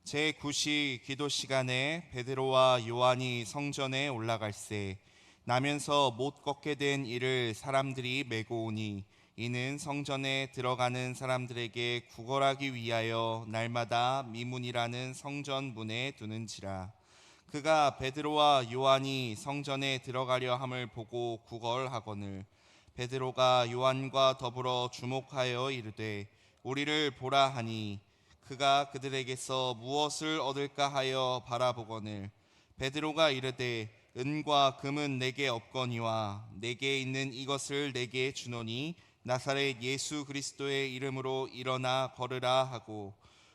제9시 기도 시간에 베드로와 요한이 성전에 올라갈새 나면서 못 걷게 된 이를 사람들이 메고 오니 이는 성전에 들어가는 사람들에게 구걸하기 위하여 날마다 미문이라는 성전 문에 두는지라. 그가 베드로와 요한이 성전에 들어가려 함을 보고 구걸하거늘 베드로가 요한과 더불어 주목하여 이르되 우리를 보라 하니 그가 그들에게서 무엇을 얻을까 하여 바라보거늘 베드로가 이르되 은과 금은 내게 없거니와 내게 있는 이것을 내게 주노니 나사렛 예수 그리스도의 이름으로 일어나 걸으라 하고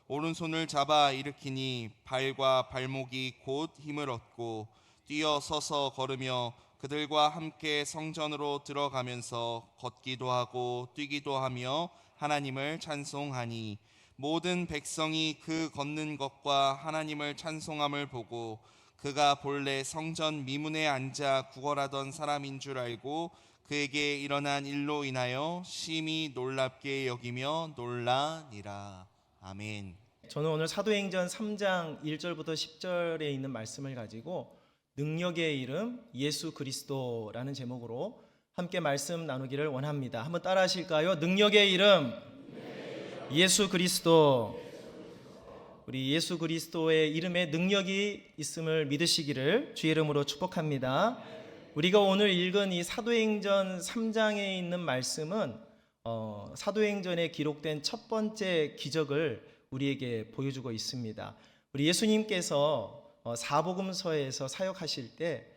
오른손을 잡아 일으키니 발과 발목이 곧 힘을 얻고 뛰어 서서 걸으며 그들과 함께 성전으로 들어가면서 걷기도 하고 뛰기도 하며 하나님을 찬송하니 모든 백성이 그 걷는 것과 하나님을 찬송함을 보고 그가 본래 성전 미문에 앉아 구걸하던 사람인 줄 알고 그에게 일어난 일로 인하여 심히 놀랍게 여기며 놀라니라. 아멘. 저는 오늘 사도행전 3장 1절부터 10절에 있는 말씀을 가지고 능력의 이름 예수 그리스도라는 제목으로 함께 말씀 나누기를 원합니다. 한번 따라 하실까요? 능력의 이름 예수 그리스도. 우리 예수 그리스도의 이름에 능력이 있음을 믿으시기를 주의 이름으로 축복합니다. 우리가 오늘 읽은 이 사도행전 3장에 있는 말씀은 사도행전에 기록된 첫 번째 기적을 우리에게 보여주고 있습니다. 우리 예수님께서 사복음서에서 사역하실 때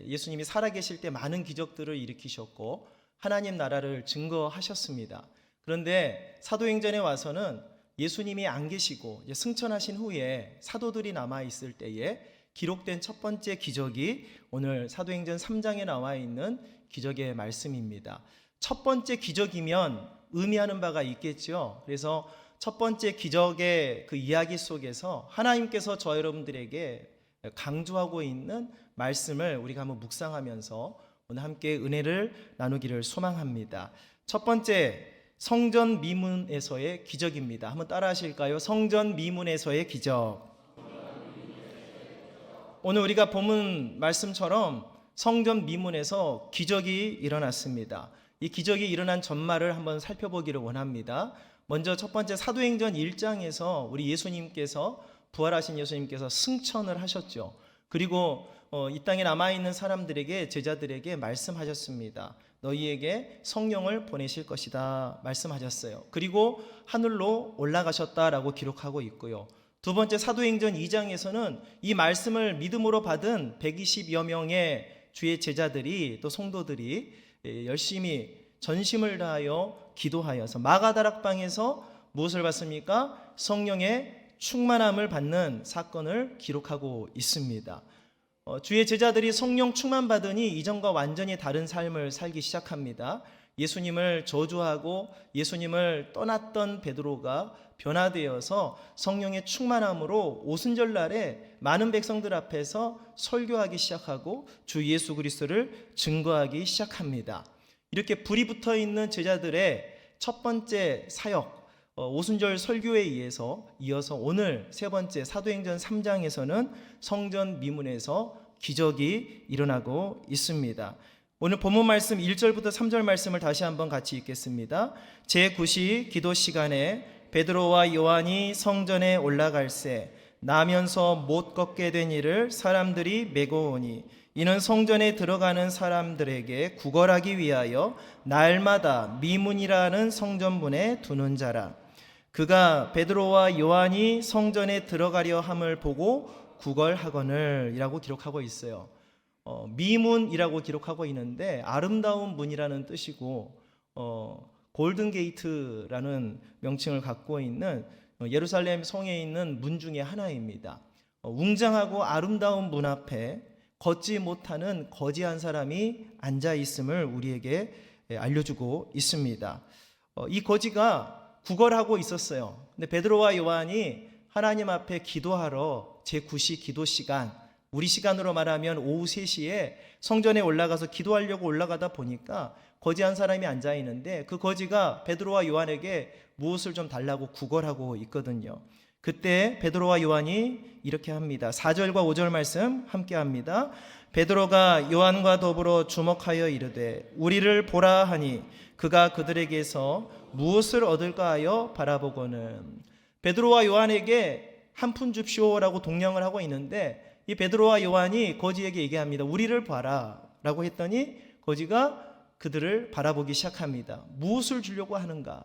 예수님이 살아계실 때 많은 기적들을 일으키셨고 하나님 나라를 증거하셨습니다. 그런데 사도행전에 와서는 예수님이 안 계시고 승천하신 후에 사도들이 남아있을 때에 기록된 첫 번째 기적이 오늘 사도행전 3장에 나와 있는 기적의 말씀입니다. 첫 번째 기적이면 의미하는 바가 있겠죠. 그래서 첫 번째 기적의 그 이야기 속에서 하나님께서 저 여러분들에게 강조하고 있는 말씀을 우리가 한번 묵상하면서 오늘 함께 은혜를 나누기를 소망합니다. 첫 번째, 성전 미문에서의 기적입니다. 한번 따라 하실까요? 성전 미문에서의 기적. 오늘 우리가 본문 말씀처럼 성전 미문에서 기적이 일어났습니다. 이 기적이 일어난 전말을 한번 살펴보기를 원합니다. 먼저 첫 번째 사도행전 1장에서 우리 예수님께서 부활하신 예수님께서 승천을 하셨죠. 그리고 이 땅에 남아있는 사람들에게 제자들에게 말씀하셨습니다. 너희에게 성령을 보내실 것이다 말씀하셨어요. 그리고 하늘로 올라가셨다라고 기록하고 있고요. 두 번째 사도행전 2장에서는 이 말씀을 믿음으로 받은 120여 명의 주의 제자들이 또 성도들이 열심히 전심을 다하여 기도하여서 마가다락방에서 무엇을 받습니까? 성령의 충만함을 받는 사건을 기록하고 있습니다. 주의 제자들이 성령 충만 받으니 이전과 완전히 다른 삶을 살기 시작합니다. 예수님을 저주하고 예수님을 떠났던 베드로가 변화되어서 성령의 충만함으로 오순절날에 많은 백성들 앞에서 설교하기 시작하고 주 예수 그리스도를 증거하기 시작합니다. 이렇게 불이 붙어 있는 제자들의 첫 번째 사역, 오순절 설교에 이어서 오늘 세 번째 사도행전 3장에서는 성전 미문에서 기적이 일어나고 있습니다. 오늘 본문 말씀 1절부터 3절 말씀을 다시 한번 같이 읽겠습니다. 제9시 기도 시간에 베드로와 요한이 성전에 올라갈새 나면서 못 걷게 된 이를 사람들이 메고 오니 이는 성전에 들어가는 사람들에게 구걸하기 위하여 날마다 미문이라는 성전문에 두는 자라. 그가 베드로와 요한이 성전에 들어가려 함을 보고 구걸하거늘 이라고 기록하고 있어요. 미문이라고 기록하고 있는데 아름다운 문이라는 뜻이고 골든게이트라는 명칭을 갖고 있는 예루살렘 성에 있는 문 중에 하나입니다. 웅장하고 아름다운 문 앞에 걷지 못하는 거지한 사람이 앉아 있음을 우리에게 알려주고 있습니다. 이 거지가 구걸하고 있었어요. 근데 베드로와 요한이 하나님 앞에 기도하러 제9시 기도 시간, 우리 시간으로 말하면 오후 3시에 성전에 올라가서 기도하려고 올라가다 보니까 거지한 사람이 앉아 있는데 그 거지가 베드로와 요한에게 무엇을 좀 달라고 구걸하고 있거든요. 그때 베드로와 요한이 이렇게 합니다. 4절과 5절 말씀 함께 합니다. 베드로가 요한과 더불어 주목하여 이르되 우리를 보라 하니 그가 그들에게서 무엇을 얻을까 하여 바라보고는. 베드로와 요한에게 한 푼 줍시오라고 동냥을 하고 있는데 이 베드로와 요한이 거지에게 얘기합니다. 우리를 봐라 라고 했더니 거지가 그들을 바라보기 시작합니다. 무엇을 주려고 하는가?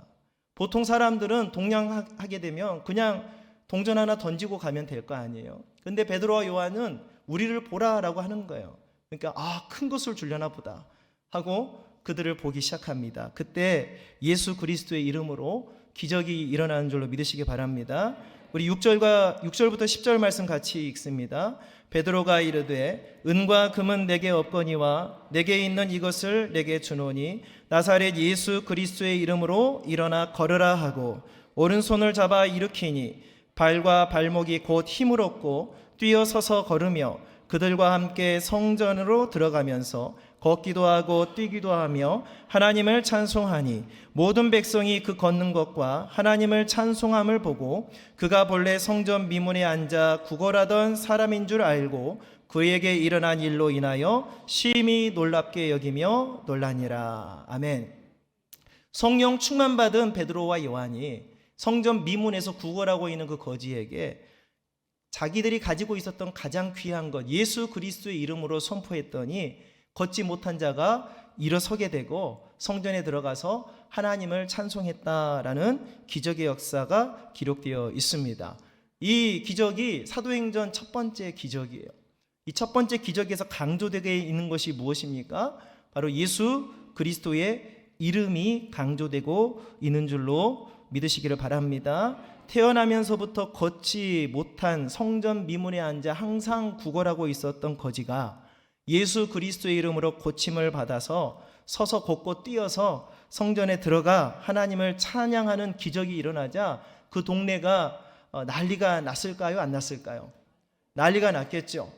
보통 사람들은 동냥하게 되면 그냥 동전 하나 던지고 가면 될 거 아니에요. 근데 베드로와 요한은 우리를 보라라고 하는 거예요. 그러니까 큰 것을 주려나 보다 하고 그들을 보기 시작합니다. 그때 예수 그리스도의 이름으로 기적이 일어나는 줄로 믿으시기 바랍니다. 우리 6절부터 10절 말씀 같이 읽습니다. 베드로가 이르되 은과 금은 내게 없거니와 내게 있는 이것을 내게 주노니 나사렛 예수 그리스도의 이름으로 일어나 걸으라 하고 오른손을 잡아 일으키니 발과 발목이 곧 힘을 얻고 뛰어서서 걸으며 그들과 함께 성전으로 들어가면서 걷기도 하고 뛰기도 하며 하나님을 찬송하니 모든 백성이 그 걷는 것과 하나님을 찬송함을 보고 그가 본래 성전 미문에 앉아 구걸하던 사람인 줄 알고 그에게 일어난 일로 인하여 심히 놀랍게 여기며 놀라니라. 아멘. 성령 충만받은 베드로와 요한이 성전 미문에서 구걸하고 있는 그 거지에게 자기들이 가지고 있었던 가장 귀한 것 예수 그리스도의 이름으로 선포했더니 걷지 못한 자가 일어서게 되고 성전에 들어가서 하나님을 찬송했다라는 기적의 역사가 기록되어 있습니다. 이 기적이 사도행전 첫 번째 기적이에요. 이 첫 번째 기적에서 강조되게 있는 것이 무엇입니까? 바로 예수 그리스도의 이름이 강조되고 있는 줄로 믿으시기를 바랍니다. 태어나면서부터 걷지 못한 성전 미문에 앉아 항상 구걸하고 있었던 거지가 예수 그리스도의 이름으로 고침을 받아서 서서 걷고 뛰어서 성전에 들어가 하나님을 찬양하는 기적이 일어나자 그 동네가 난리가 났을까요? 안 났을까요? 난리가 났겠죠.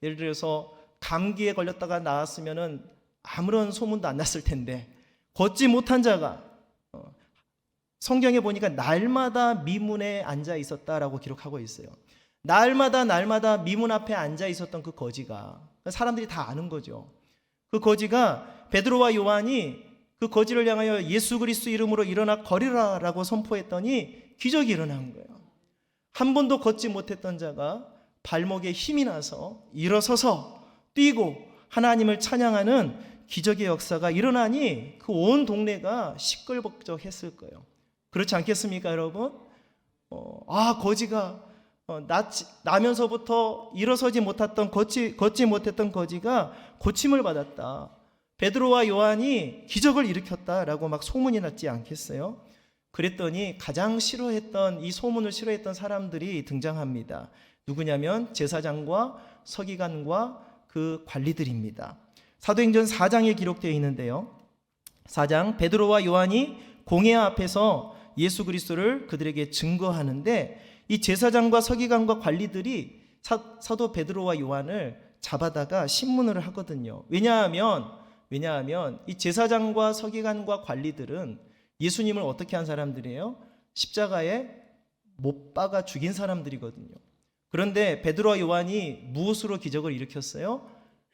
예를 들어서 감기에 걸렸다가 나왔으면은 아무런 소문도 안 났을 텐데 걷지 못한 자가 성경에 보니까 날마다 미문에 앉아 있었다라고 기록하고 있어요. 날마다 미문 앞에 앉아 있었던 그 거지가 사람들이 다 아는 거죠. 그 거지가 베드로와 요한이 그 거지를 향하여 예수 그리스도 이름으로 일어나 걸으라라고 선포했더니 기적이 일어난 거예요. 한 번도 걷지 못했던 자가 발목에 힘이 나서 일어서서 뛰고 하나님을 찬양하는 기적의 역사가 일어나니 그 온 동네가 시끌벅적했을 거예요. 그렇지 않겠습니까, 여러분? 거지가 나면서부터 일어서지 못했던 걷지 못했던 거지가 고침을 받았다. 베드로와 요한이 기적을 일으켰다라고 막 소문이 났지 않겠어요? 그랬더니 가장 싫어했던 이 소문을 싫어했던 사람들이 등장합니다. 누구냐면 제사장과 서기관과 그 관리들입니다. 사도행전 4장에 기록되어 있는데요. 4장 베드로와 요한이 공회 앞에서 예수 그리스도를 그들에게 증거하는데 이 제사장과 서기관과 관리들이 사도 베드로와 요한을 잡아다가 신문을 하거든요. 왜냐하면 이 제사장과 서기관과 관리들은 예수님을 어떻게 한 사람들이에요? 십자가에 못 박아 죽인 사람들이거든요. 그런데 베드로와 요한이 무엇으로 기적을 일으켰어요?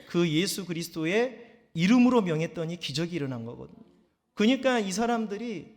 그 예수 그리스도의 이름으로 명했더니 기적이 일어난 거거든요. 그러니까 이 사람들이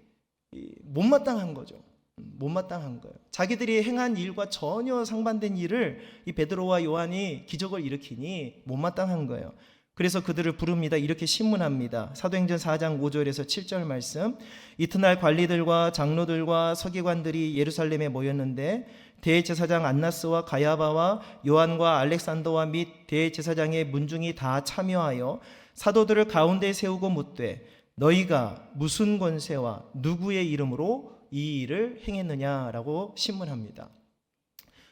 못마땅한 거죠. 못마땅한 거예요. 자기들이 행한 일과 전혀 상반된 일을 이 베드로와 요한이 기적을 일으키니 못마땅한 거예요. 그래서 그들을 부릅니다. 이렇게 신문합니다. 사도행전 4장 5절에서 7절 말씀. 이튿날 관리들과 장로들과 서기관들이 예루살렘에 모였는데 대제사장 안나스와 가야바와 요한과 알렉산더와 및 대제사장의 문중이 다 참여하여 사도들을 가운데 세우고 묻되 너희가 무슨 권세와 누구의 이름으로 이 일을 행했느냐라고 신문합니다.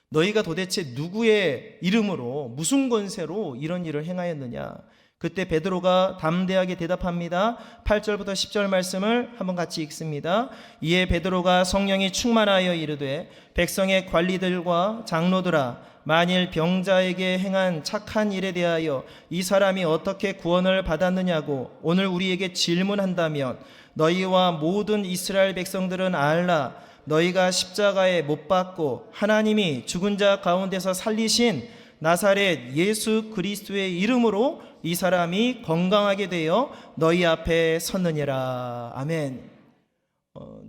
너희가 도대체 누구의 이름으로 무슨 권세로 이런 일을 행하였느냐? 그때 베드로가 담대하게 대답합니다. 8절부터 10절 말씀을 한번 같이 읽습니다. 이에 베드로가 성령이 충만하여 이르되 백성의 관리들과 장로들아 만일 병자에게 행한 착한 일에 대하여 이 사람이 어떻게 구원을 받았느냐고 오늘 우리에게 질문한다면 너희와 모든 이스라엘 백성들은 알라. 너희가 십자가에 못 박고 하나님이 죽은 자 가운데서 살리신 나사렛 예수 그리스도의 이름으로 이 사람이 건강하게 되어 너희 앞에 섰느니라. 아멘.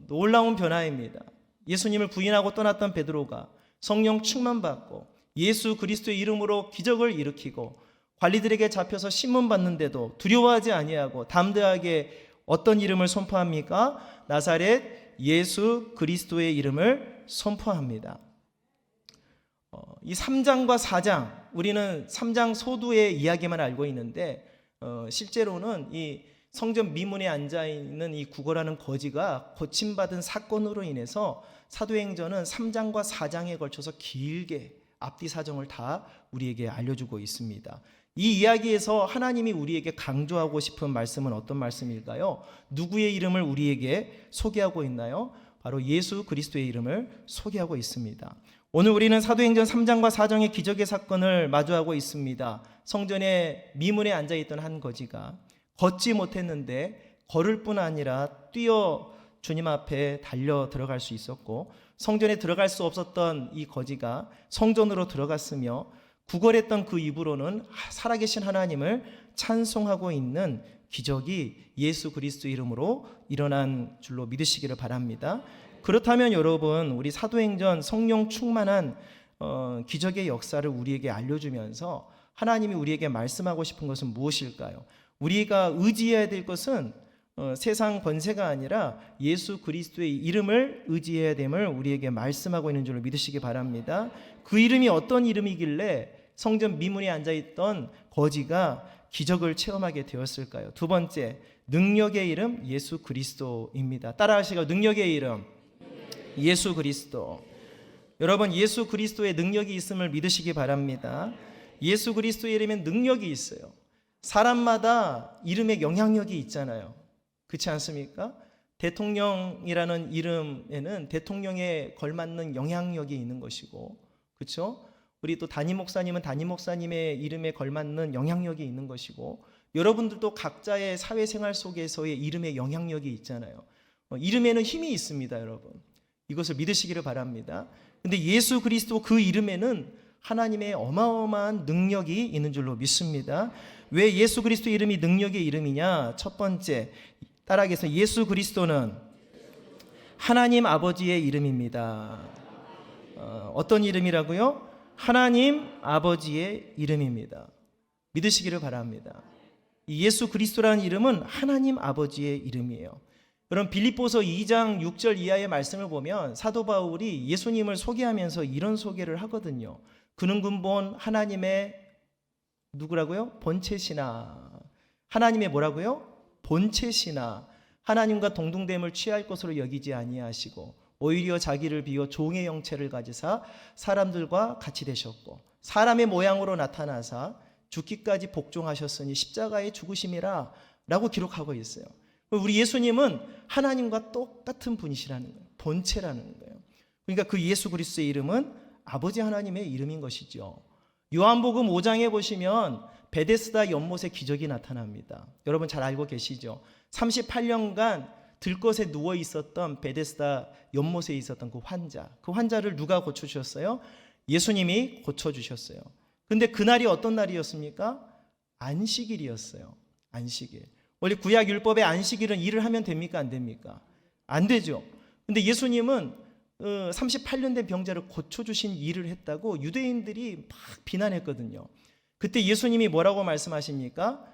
놀라운 변화입니다. 예수님을 부인하고 떠났던 베드로가 성령 충만받고 예수 그리스도의 이름으로 기적을 일으키고 관리들에게 잡혀서 신문받는데도 두려워하지 아니하고 담대하게 어떤 이름을 선포합니까? 나사렛 예수 그리스도의 이름을 선포합니다. 이 3장과 4장, 우리는 3장 소두의 이야기만 알고 있는데 실제로는 이 성전 미문에 앉아있는 이 구걸하는 거지가 고침받은 사건으로 인해서 사도행전은 3장과 4장에 걸쳐서 길게 앞뒤 사정을 다 우리에게 알려주고 있습니다. 이 이야기에서 하나님이 우리에게 강조하고 싶은 말씀은 어떤 말씀일까요? 누구의 이름을 우리에게 소개하고 있나요? 바로 예수 그리스도의 이름을 소개하고 있습니다. 오늘 우리는 사도행전 3장과 4장의 기적의 사건을 마주하고 있습니다. 성전의 미문에 앉아있던 한 거지가 걷지 못했는데 걸을 뿐 아니라 뛰어 주님 앞에 달려 들어갈 수 있었고, 성전에 들어갈 수 없었던 이 거지가 성전으로 들어갔으며 구걸했던 그 입으로는 살아계신 하나님을 찬송하고 있는 기적이 예수 그리스도 이름으로 일어난 줄로 믿으시기를 바랍니다. 그렇다면 여러분, 우리 사도행전 성령 충만한 기적의 역사를 우리에게 알려주면서 하나님이 우리에게 말씀하고 싶은 것은 무엇일까요? 우리가 의지해야 될 것은 세상 권세가 아니라 예수 그리스도의 이름을 의지해야 됨을 우리에게 말씀하고 있는 줄로 믿으시기 바랍니다. 그 이름이 어떤 이름이길래 성전 미문에 앉아있던 거지가 기적을 체험하게 되었을까요? 두 번째, 능력의 이름 예수 그리스도입니다. 따라하시고, 능력의 이름 예수 그리스도. 여러분, 예수 그리스도의 능력이 있음을 믿으시기 바랍니다. 예수 그리스도의 이름엔 능력이 있어요. 사람마다 이름에 영향력이 있잖아요. 그렇지 않습니까? 대통령이라는 이름에는 대통령에 걸맞는 영향력이 있는 것이고, 그렇죠? 우리 또 담임 목사님은 담임 목사님의 이름에 걸맞는 영향력이 있는 것이고, 여러분들도 각자의 사회생활 속에서의 이름에 영향력이 있잖아요. 이름에는 힘이 있습니다, 여러분. 이것을 믿으시기를 바랍니다. 근데 예수 그리스도 그 이름에는 하나님의 어마어마한 능력이 있는 줄로 믿습니다. 왜 예수 그리스도 이름이 능력의 이름이냐? 첫 번째, 따라하겠습니다. 예수 그리스도는 하나님 아버지의 이름입니다. 어떤 이름이라고요? 하나님 아버지의 이름입니다. 믿으시기를 바랍니다. 예수 그리스도라는 이름은 하나님 아버지의 이름이에요. 그럼 빌립보서 2장 6절 이하의 말씀을 보면 사도 바울이 예수님을 소개하면서 이런 소개를 하거든요. 그는 근본 하나님의 누구라고요? 본체시나. 하나님의 뭐라고요? 본체시나. 하나님과 동등됨을 취할 것으로 여기지 아니하시고 오히려 자기를 비워 종의 형체를 가지사 사람들과 같이 되셨고 사람의 모양으로 나타나사 죽기까지 복종하셨으니 십자가의 죽으심이라 라고 기록하고 있어요. 우리 예수님은 하나님과 똑같은 분이시라는 거예요. 본체라는 거예요. 그러니까 그 예수 그리스도의 이름은 아버지 하나님의 이름인 것이죠. 요한복음 5장에 보시면 베데스다 연못의 기적이 나타납니다. 여러분 잘 알고 계시죠? 38년간 들것에 누워 있었던 베데스다 연못에 있었던 그 환자를 누가 고쳐주셨어요? 예수님이 고쳐주셨어요. 근데 그날이 어떤 날이었습니까? 안식일이었어요. 안식일. 원래 구약 율법의 안식일은 일을 하면 됩니까? 안 됩니까? 안 되죠. 근데 예수님은 38년 된 병자를 고쳐주신 일을 했다고 유대인들이 막 비난했거든요. 그때 예수님이 뭐라고 말씀하십니까?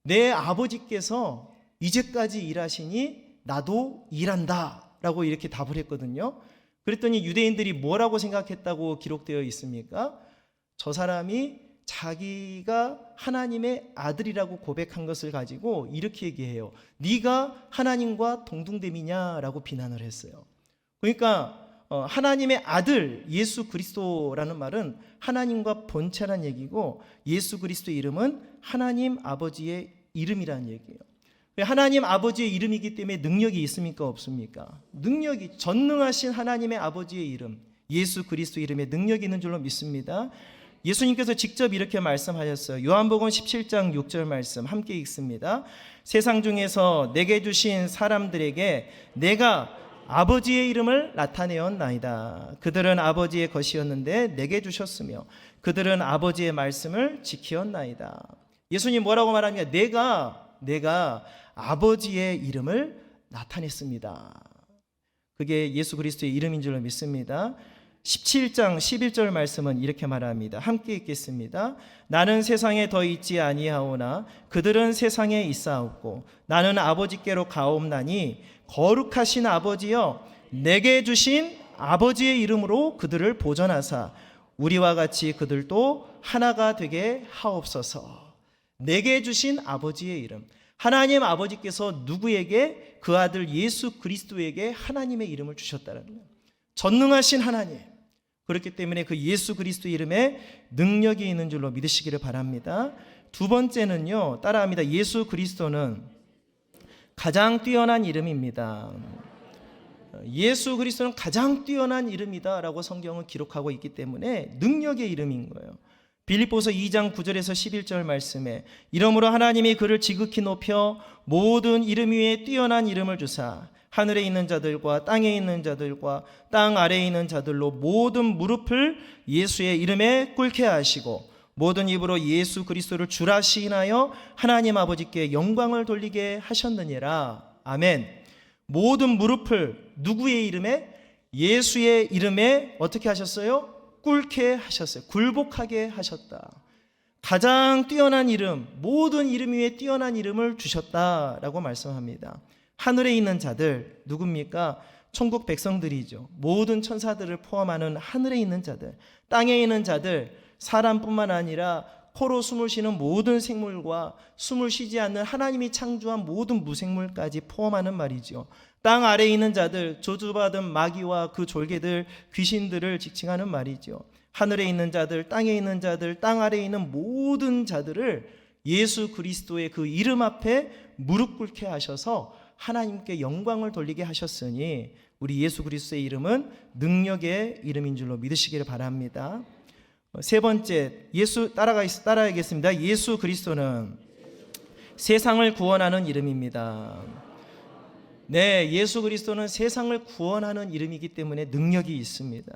내 아버지께서 이제까지 일하시니 나도 일한다 라고 이렇게 답을 했거든요. 그랬더니 유대인들이 뭐라고 생각했다고 기록되어 있습니까? 저 사람이 자기가 하나님의 아들이라고 고백한 것을 가지고 이렇게 얘기해요. 네가 하나님과 동등됨이냐라고 비난을 했어요. 그러니까 하나님의 아들 예수 그리스도라는 말은 하나님과 본체란 얘기고 예수 그리스도의 이름은 하나님 아버지의 이름이라는 얘기예요. 하나님 아버지의 이름이기 때문에 능력이 있습니까? 없습니까? 능력이, 전능하신 하나님의 아버지의 이름 예수 그리스도 이름에 능력이 있는 줄로 믿습니다. 예수님께서 직접 이렇게 말씀하셨어요. 요한복음 17장 6절 말씀 함께 읽습니다. 세상 중에서 내게 주신 사람들에게 내가 아버지의 이름을 나타내었나이다. 그들은 아버지의 것이었는데 내게 주셨으며 그들은 아버지의 말씀을 지키었나이다. 예수님 뭐라고 말합니까? 내가 아버지의 이름을 나타냈습니다. 그게 예수 그리스도의 이름인 줄로 믿습니다. 17장 11절 말씀은 이렇게 말합니다. 함께 읽겠습니다. 나는 세상에 더 있지 아니하오나 그들은 세상에 있사옵고 나는 아버지께로 가옵나니 거룩하신 아버지여 내게 주신 아버지의 이름으로 그들을 보전하사 우리와 같이 그들도 하나가 되게 하옵소서. 내게 주신 아버지의 이름, 하나님 아버지께서 누구에게? 그 아들 예수 그리스도에게 하나님의 이름을 주셨다는 거예요. 전능하신 하나님. 그렇기 때문에 그 예수 그리스도 이름에 능력이 있는 줄로 믿으시기를 바랍니다. 두 번째는요, 따라합니다. 예수 그리스도는 가장 뛰어난 이름입니다. 예수 그리스도는 가장 뛰어난 이름이다 라고 성경은 기록하고 있기 때문에 능력의 이름인 거예요. 빌립보서 2장 9절에서 11절 말씀에 이러므로 하나님이 그를 지극히 높여 모든 이름 위에 뛰어난 이름을 주사 하늘에 있는 자들과 땅에 있는 자들과 땅 아래에 있는 자들로 모든 무릎을 예수의 이름에 꿇게 하시고 모든 입으로 예수 그리스도를 주라 시인하여 하나님 아버지께 영광을 돌리게 하셨느니라. 아멘. 모든 무릎을 누구의 이름에? 예수의 이름에 어떻게 하셨어요? 꿇게 하셨어요. 굴복하게 하셨다. 가장 뛰어난 이름, 모든 이름 위에 뛰어난 이름을 주셨다라고 말씀합니다. 하늘에 있는 자들 누굽니까? 천국 백성들이죠. 모든 천사들을 포함하는 하늘에 있는 자들, 땅에 있는 자들, 사람뿐만 아니라 코로 숨을 쉬는 모든 생물과 숨을 쉬지 않는 하나님이 창조한 모든 무생물까지 포함하는 말이죠. 땅 아래에 있는 자들, 저주받은 마귀와 그 졸개들, 귀신들을 지칭하는 말이죠. 하늘에 있는 자들, 땅에 있는 자들, 땅 아래에 있는 모든 자들을 예수 그리스도의 그 이름 앞에 무릎 꿇게 하셔서 하나님께 영광을 돌리게 하셨으니 우리 예수 그리스도의 이름은 능력의 이름인 줄로 믿으시기를 바랍니다. 세 번째, 따라가겠습니다. 예수 그리스도는 세상을 구원하는 이름입니다. 네, 예수 그리스도는 세상을 구원하는 이름이기 때문에 능력이 있습니다.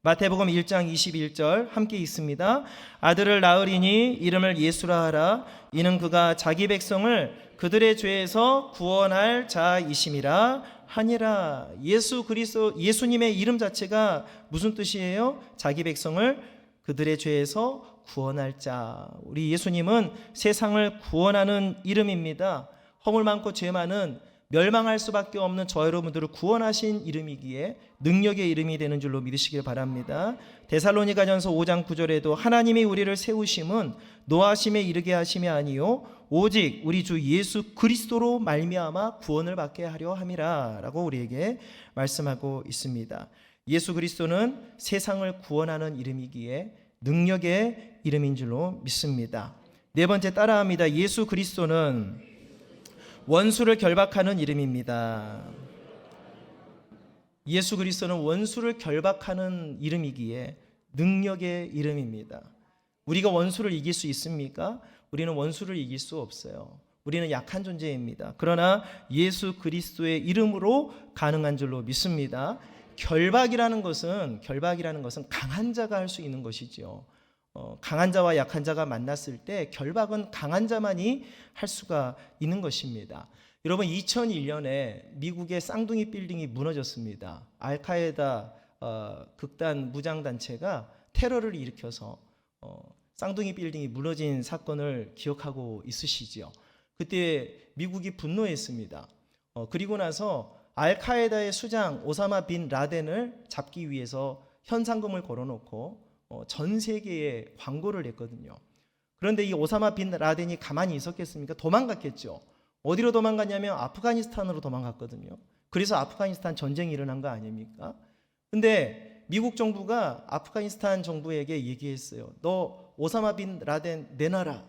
마태복음 1장 21절 함께 읽습니다. 아들을 낳으리니 이름을 예수라 하라. 이는 그가 자기 백성을 그들의 죄에서 구원할 자이심이라 하니라. 예수 그리스도, 예수님의 이름 자체가 무슨 뜻이에요? 자기 백성을 그들의 죄에서 구원할 자. 우리 예수님은 세상을 구원하는 이름입니다. 허물 많고 죄 많은 멸망할 수밖에 없는 저 여러분들을 구원하신 이름이기에 능력의 이름이 되는 줄로 믿으시길 바랍니다. 데살로니가전서 5장 9절에도 하나님이 우리를 세우심은 노하심에 이르게 하심이 아니요 오직 우리 주 예수 그리스도로 말미암아 구원을 받게 하려 함이라 라고 우리에게 말씀하고 있습니다. 예수 그리스도는 세상을 구원하는 이름이기에 능력의 이름인 줄로 믿습니다. 네 번째, 따라합니다. 예수 그리스도는 원수를 결박하는 이름입니다. 예수 그리스도는 원수를 결박하는 이름이기에 능력의 이름입니다. 우리가 원수를 이길 수 있습니까? 우리는 원수를 이길 수 없어요. 우리는 약한 존재입니다. 그러나 예수 그리스도의 이름으로 가능한 줄로 믿습니다. 결박이라는 것은 강한 자가 할 수 있는 것이죠. 강한 자와 약한 자가 만났을 때 결박은 강한 자만이 할 수가 있는 것입니다. 여러분, 2001년에 미국의 쌍둥이 빌딩이 무너졌습니다. 알카에다 극단 무장단체가 테러를 일으켜서 쌍둥이 빌딩이 무너진 사건을 기억하고 있으시죠. 그때 미국이 분노했습니다. 그리고 나서 알카에다의 수장 오사마 빈 라덴을 잡기 위해서 현상금을 걸어놓고 전 세계에 광고를 냈거든요. 그런데 이 오사마 빈 라덴이 가만히 있었겠습니까? 도망갔겠죠. 어디로 도망갔냐면 아프가니스탄으로 도망갔거든요. 그래서 아프가니스탄 전쟁이 일어난 거 아닙니까? 근데 미국 정부가 아프가니스탄 정부에게 얘기했어요. 너 오사마 빈 라덴 내놔라.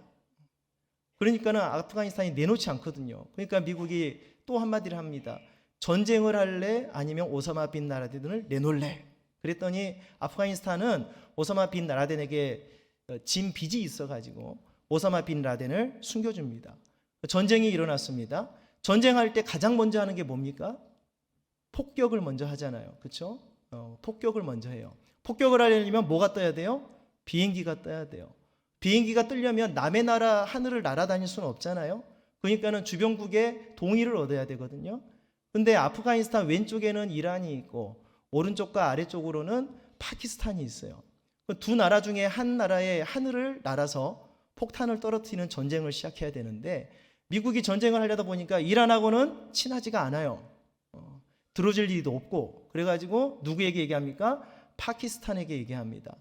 그러니까는 아프가니스탄이 내놓지 않거든요. 그러니까 미국이 또 한마디를 합니다. 전쟁을 할래? 아니면 오사마 빈 라덴을 내놓을래? 그랬더니 아프가니스탄은 오사마 빈 라덴에게 진 빚이 있어가지고 오사마 빈 라덴을 숨겨줍니다. 전쟁이 일어났습니다. 전쟁할 때 가장 먼저 하는 게 뭡니까? 폭격을 먼저 하잖아요. 그렇죠? 폭격을 먼저 해요. 폭격을 하려면 뭐가 떠야 돼요? 비행기가 떠야 돼요. 비행기가 뜨려면 남의 나라 하늘을 날아다닐 수는 없잖아요. 그러니까는 주변국의 동의를 얻어야 되거든요. 근데 아프가니스탄 왼쪽에는 이란이 있고 오른쪽과 아래쪽으로는 파키스탄이 있어요. 두 나라 중에 한 나라의 하늘을 날아서 폭탄을 떨어뜨리는 전쟁을 시작해야 되는데 미국이 전쟁을 하려다 보니까 이란하고는 친하지가 않아요. 들어줄 일도 없고 그래가지고 누구에게 얘기합니까? 파키스탄에게 얘기합니다.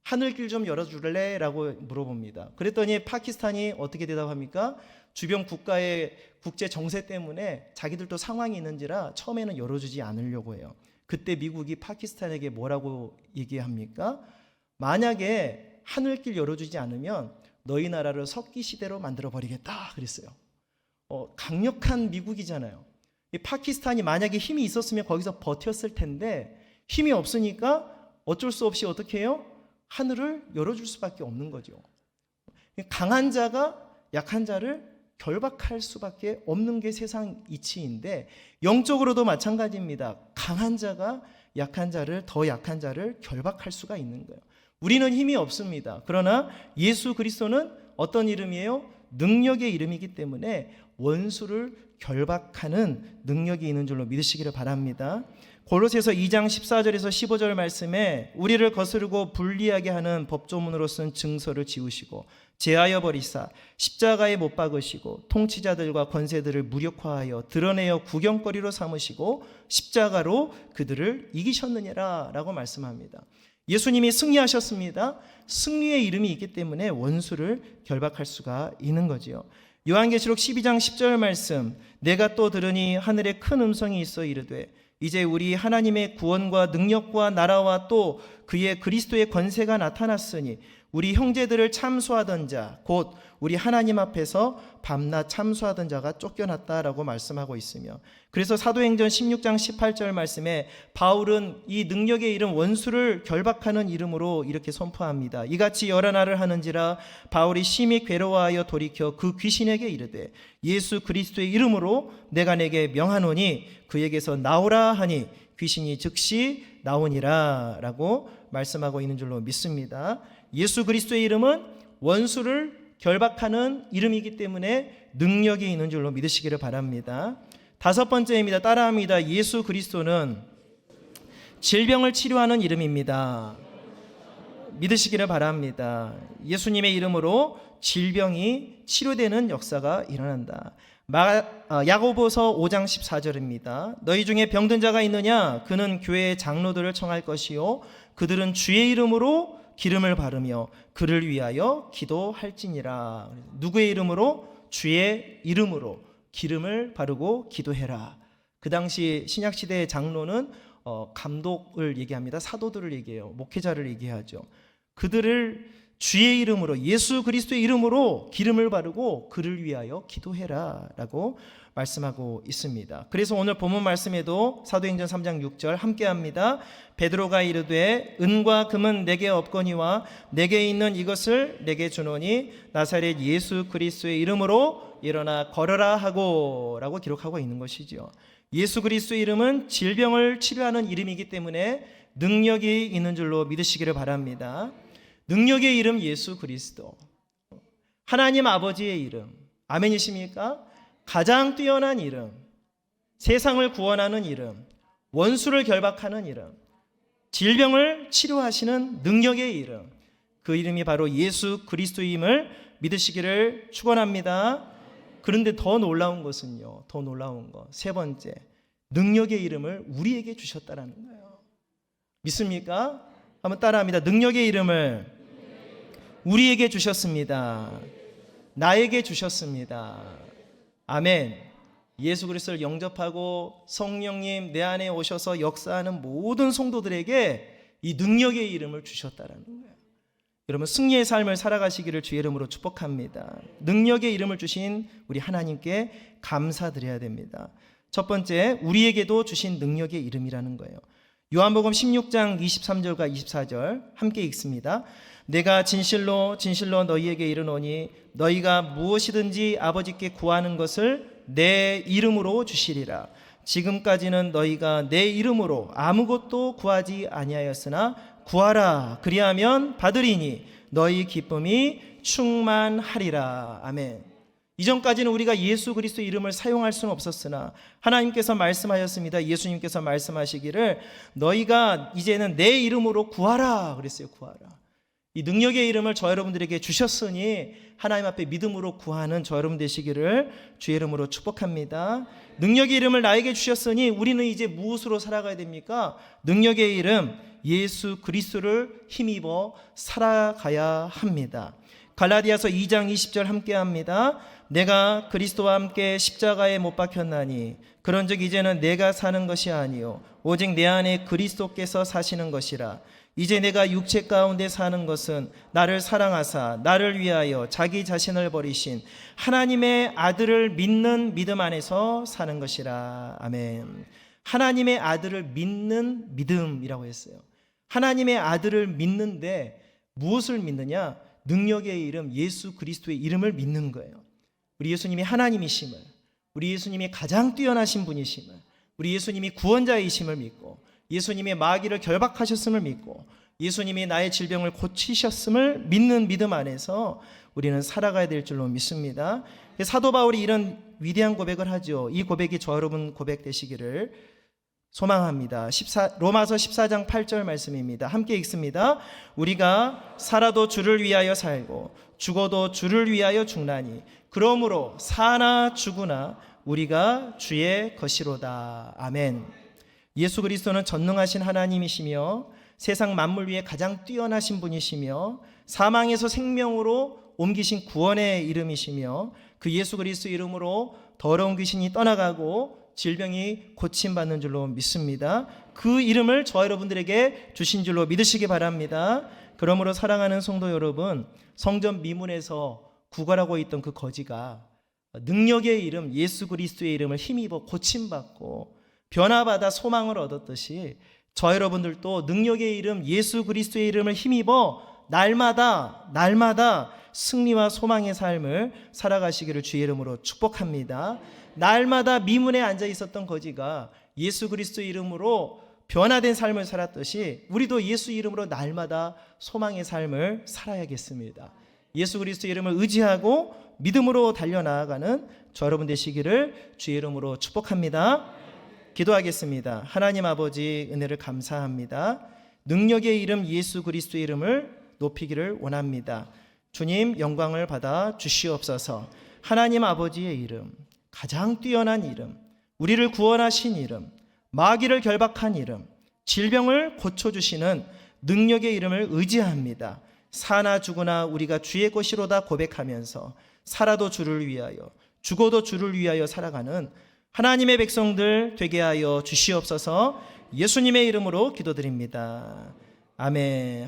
하늘길 좀 열어줄래? 라고 물어봅니다. 그랬더니 파키스탄이 어떻게 대답합니까? 주변 국가의 국제 정세 때문에 자기들도 상황이 있는지라 처음에는 열어주지 않으려고 해요. 그때 미국이 파키스탄에게 뭐라고 얘기합니까? 만약에 하늘길 열어주지 않으면 너희 나라를 석기 시대로 만들어버리겠다 그랬어요. 강력한 미국이잖아요. 이 파키스탄이 만약에 힘이 있었으면 거기서 버텼을 텐데 힘이 없으니까 어쩔 수 없이 어떻게 해요? 하늘을 열어줄 수밖에 없는 거죠. 강한 자가 약한 자를 결박할 수밖에 없는 게 세상 이치인데 영적으로도 마찬가지입니다. 강한 자가 약한 자를 더 약한 자를 결박할 수가 있는 거예요. 우리는 힘이 없습니다. 그러나 예수 그리스도는 어떤 이름이에요? 능력의 이름이기 때문에 원수를 결박하는 능력이 있는 줄로 믿으시기를 바랍니다. 골로새서 2장 14절에서 15절 말씀에 우리를 거스르고 불리하게 하는 법조문으로 쓴 증서를 지우시고 제하여 버리사 십자가에 못 박으시고 통치자들과 권세들을 무력화하여 드러내어 구경거리로 삼으시고 십자가로 그들을 이기셨느니라 라고 말씀합니다. 예수님이 승리하셨습니다. 승리의 이름이 있기 때문에 원수를 결박할 수가 있는 거지요. 요한계시록 12장 10절 말씀 내가 또 들으니 하늘에 큰 음성이 있어 이르되 이제 우리 하나님의 구원과 능력과 나라와 또 그의 그리스도의 권세가 나타났으니 우리 형제들을 참소하던 자 곧 우리 하나님 앞에서 밤낮 참소하던 자가 쫓겨났다라고 말씀하고 있으며 그래서 사도행전 16장 18절 말씀에 바울은 이 능력의 이름 원수를 결박하는 이름으로 이렇게 선포합니다. 이같이 여러 날을 하는지라 바울이 심히 괴로워하여 돌이켜 그 귀신에게 이르되 예수 그리스도의 이름으로 내가 내게 명하노니 그에게서 나오라 하니 귀신이 즉시 나오니라 라고 말씀하고 있는 줄로 믿습니다. 예수 그리스도의 이름은 원수를 결박하는 이름이기 때문에 능력이 있는 줄로 믿으시기를 바랍니다. 다섯 번째입니다. 따라합니다. 예수 그리스도는 질병을 치료하는 이름입니다. 믿으시기를 바랍니다. 예수님의 이름으로 질병이 치료되는 역사가 일어난다. 야고보서 5장 14절입니다. 너희 중에 병든 자가 있느냐? 그는 교회의 장로들을 청할 것이요 그들은 주의 이름으로 기름을 바르며 그를 위하여 기도할지니라. 누구의 이름으로? 주의 이름으로 기름을 바르고 기도해라. 그 당시 신약시대의 장로는 감독을 얘기합니다. 사도들을 얘기해요. 목회자를 얘기하죠. 그들을 주의 이름으로 예수 그리스도의 이름으로 기름을 바르고 그를 위하여 기도해라 라고 말씀하고 있습니다. 그래서 오늘 본문 말씀에도 사도행전 3장 6절 함께합니다. 베드로가 이르되 은과 금은 내게 없거니와 내게 있는 이것을 내게 주노니 나사렛 예수 그리스도의 이름으로 일어나 걸어라 하고 라고 기록하고 있는 것이죠. 예수 그리스도의 이름은 질병을 치료하는 이름이기 때문에 능력이 있는 줄로 믿으시기를 바랍니다. 능력의 이름 예수 그리스도, 하나님 아버지의 이름, 아멘이십니까? 가장 뛰어난 이름, 세상을 구원하는 이름, 원수를 결박하는 이름, 질병을 치료하시는 능력의 이름, 그 이름이 바로 예수 그리스도임을 믿으시기를 축원합니다. 그런데 더 놀라운 것은요, 더 놀라운 것, 세 번째, 능력의 이름을 우리에게 주셨다라는 거예요. 믿습니까? 한번 따라합니다. 능력의 이름을 우리에게 주셨습니다. 나에게 주셨습니다. 아멘. 예수 그리스도를 영접하고 성령님 내 안에 오셔서 역사하는 모든 성도들에게 이 능력의 이름을 주셨다라는 거예요. 여러분 승리의 삶을 살아가시기를 주의 이름으로 축복합니다. 능력의 이름을 주신 우리 하나님께 감사드려야 됩니다. 첫 번째, 우리에게도 주신 능력의 이름이라는 거예요. 요한복음 16장 23절과 24절 함께 읽습니다. 내가 진실로 진실로 너희에게 이르노니 너희가 무엇이든지 아버지께 구하는 것을 내 이름으로 주시리라. 지금까지는 너희가 내 이름으로 아무것도 구하지 아니하였으나 구하라 그리하면 받으리니 너희 기쁨이 충만하리라. 아멘. 이전까지는 우리가 예수 그리스도의 이름을 사용할 수는 없었으나 하나님께서 말씀하셨습니다. 예수님께서 말씀하시기를 너희가 이제는 내 이름으로 구하라 그랬어요. 구하라. 이 능력의 이름을 저 여러분들에게 주셨으니 하나님 앞에 믿음으로 구하는 저 여러분 되시기를 주의 이름으로 축복합니다. 능력의 이름을 나에게 주셨으니 우리는 이제 무엇으로 살아가야 됩니까? 능력의 이름 예수 그리스도를 힘입어 살아가야 합니다. 갈라디아서 2장 20절 함께 합니다. 내가 그리스도와 함께 십자가에 못 박혔나니 그런즉 이제는 내가 사는 것이 아니요 오직 내 안에 그리스도께서 사시는 것이라. 이제 내가 육체 가운데 사는 것은 나를 사랑하사 나를 위하여 자기 자신을 버리신 하나님의 아들을 믿는 믿음 안에서 사는 것이라. 아멘. 하나님의 아들을 믿는 믿음이라고 했어요. 하나님의 아들을 믿는데 무엇을 믿느냐? 능력의 이름 예수 그리스도의 이름을 믿는 거예요. 우리 예수님이 하나님이심을, 우리 예수님이 가장 뛰어나신 분이심을, 우리 예수님이 구원자이심을 믿고 예수님이 마귀를 결박하셨음을 믿고 예수님이 나의 질병을 고치셨음을 믿는 믿음 안에서 우리는 살아가야 될 줄로 믿습니다. 사도 바울이 이런 위대한 고백을 하죠. 이 고백이 저 여러분 고백 되시기를 소망합니다. 로마서 14장 8절 말씀입니다. 함께 읽습니다. 우리가 살아도 주를 위하여 살고 죽어도 주를 위하여 죽나니 그러므로 사나 죽으나 우리가 주의 것이로다. 아멘. 예수 그리스도는 전능하신 하나님이시며 세상 만물 위에 가장 뛰어나신 분이시며 사망에서 생명으로 옮기신 구원의 이름이시며 그 예수 그리스도 이름으로 더러운 귀신이 떠나가고 질병이 고침받는 줄로 믿습니다. 그 이름을 저 여러분들에게 주신 줄로 믿으시기 바랍니다. 그러므로 사랑하는 성도 여러분, 성전 미문에서 구걸하고 있던 그 거지가 능력의 이름 예수 그리스도의 이름을 힘입어 고침받고 변화받아 소망을 얻었듯이 저 여러분들도 능력의 이름 예수 그리스도의 이름을 힘입어 날마다 승리와 소망의 삶을 살아가시기를 주의 이름으로 축복합니다. 날마다 미문에 앉아 있었던 거지가 예수 그리스도의 이름으로 변화된 삶을 살았듯이 우리도 예수 이름으로 날마다 소망의 삶을 살아야겠습니다. 예수 그리스도의 이름을 의지하고 믿음으로 달려나아가는 저 여러분 되시기를 주의 이름으로 축복합니다. 기도하겠습니다. 하나님 아버지 은혜를 감사합니다. 능력의 이름 예수 그리스도의 이름을 높이기를 원합니다. 주님 영광을 받아 주시옵소서. 하나님 아버지의 이름, 가장 뛰어난 이름, 우리를 구원하신 이름, 마귀를 결박한 이름, 질병을 고쳐주시는 능력의 이름을 의지합니다. 사나 죽으나 우리가 주의 것이로다 고백하면서 살아도 주를 위하여 죽어도 주를 위하여 살아가는 하나님의 백성들 되게 하여 주시옵소서. 예수님의 이름으로 기도드립니다. 아멘.